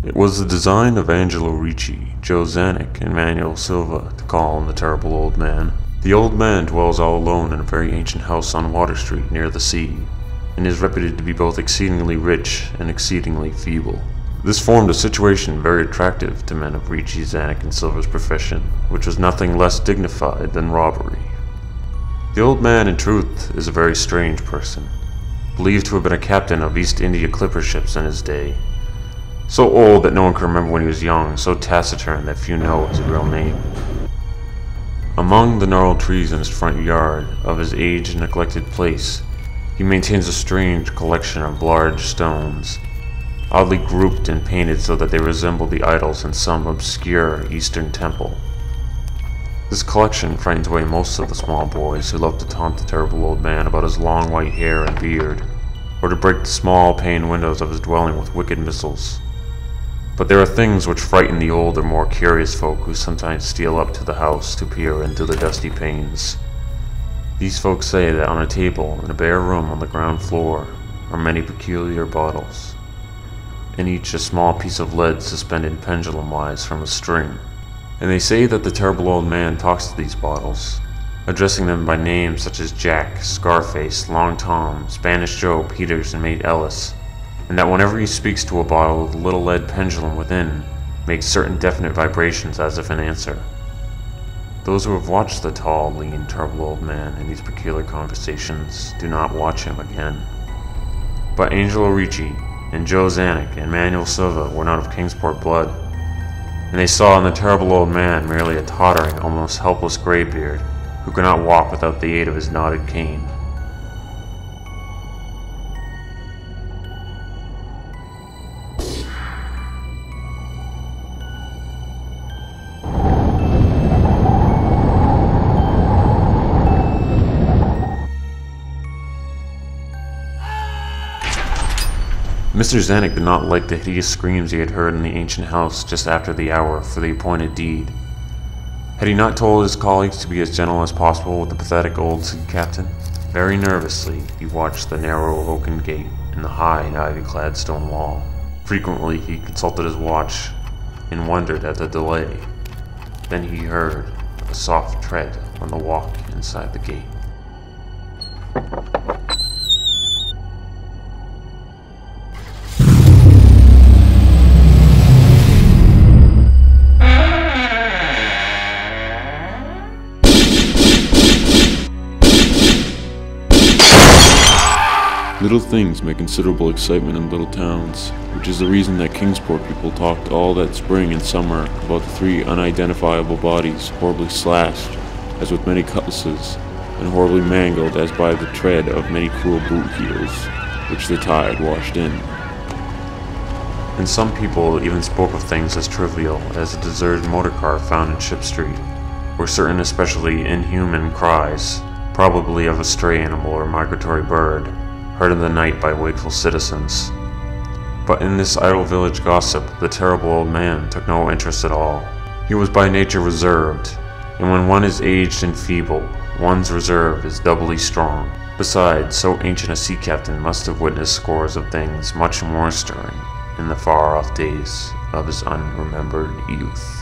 It was the design of Angelo Ricci, Joe Zanuck, and Manuel Silva to call on the terrible old man. The old man dwells all alone in a very ancient house on Water Street near the sea, and is reputed to be both exceedingly rich and exceedingly feeble. This formed a situation very attractive to men of Ricci, Zanuck, and Silva's profession, which was nothing less dignified than robbery. The old man, in truth, is a very strange person, believed to have been a captain of East India clipper ships in his day. So old that no one can remember when he was young, so taciturn that few know his real name. Among the gnarled trees in his front yard of his aged and neglected place, he maintains a strange collection of large stones, oddly grouped and painted so that they resemble the idols in some obscure Eastern temple. This collection frightens away most of the small boys who love to taunt the terrible old man about his long white hair and beard, or to break the small pane windows of his dwelling with wicked missiles. But there are things which frighten the older, more curious folk who sometimes steal up to the house to peer into the dusty panes. These folks say that on a table in a bare room on the ground floor are many peculiar bottles, in each a small piece of lead suspended pendulum-wise from a string. And they say that the terrible old man talks to these bottles, addressing them by names such as Jack, Scarface, Long Tom, Spanish Joe, Peters, and Mate Ellis, and that whenever he speaks to a bottle, the little lead pendulum within makes certain definite vibrations as if in answer. Those who have watched the tall, lean, terrible old man in these peculiar conversations do not watch him again. But Angelo Ricci and Joe Zanuck and Manuel Silva were not of Kingsport blood, and they saw in the terrible old man merely a tottering, almost helpless graybeard who could not walk without the aid of his knotted cane. Mr. Zanuck did not like the hideous screams he had heard in the ancient house just after the hour for the appointed deed. Had he not told his colleagues to be as gentle as possible with the pathetic old sea captain? Very nervously, he watched the narrow oaken gate and the high and ivy-clad stone wall. Frequently, he consulted his watch and wondered at the delay. Then he heard a soft tread on the walk inside the gate. Little things make considerable excitement in little towns, which is the reason that Kingsport people talked all that spring and summer about the three unidentifiable bodies horribly slashed, as with many cutlasses, and horribly mangled as by the tread of many cruel boot heels, which the tide washed in. And some people even spoke of things as trivial as a deserted motor car found in Ship Street, or certain especially inhuman cries, probably of a stray animal or migratory bird, heard in the night by wakeful citizens. But in this idle village gossip, the terrible old man took no interest at all. He was by nature reserved, and when one is aged and feeble, one's reserve is doubly strong. Besides, so ancient a sea captain must have witnessed scores of things much more stirring in the far-off days of his unremembered youth.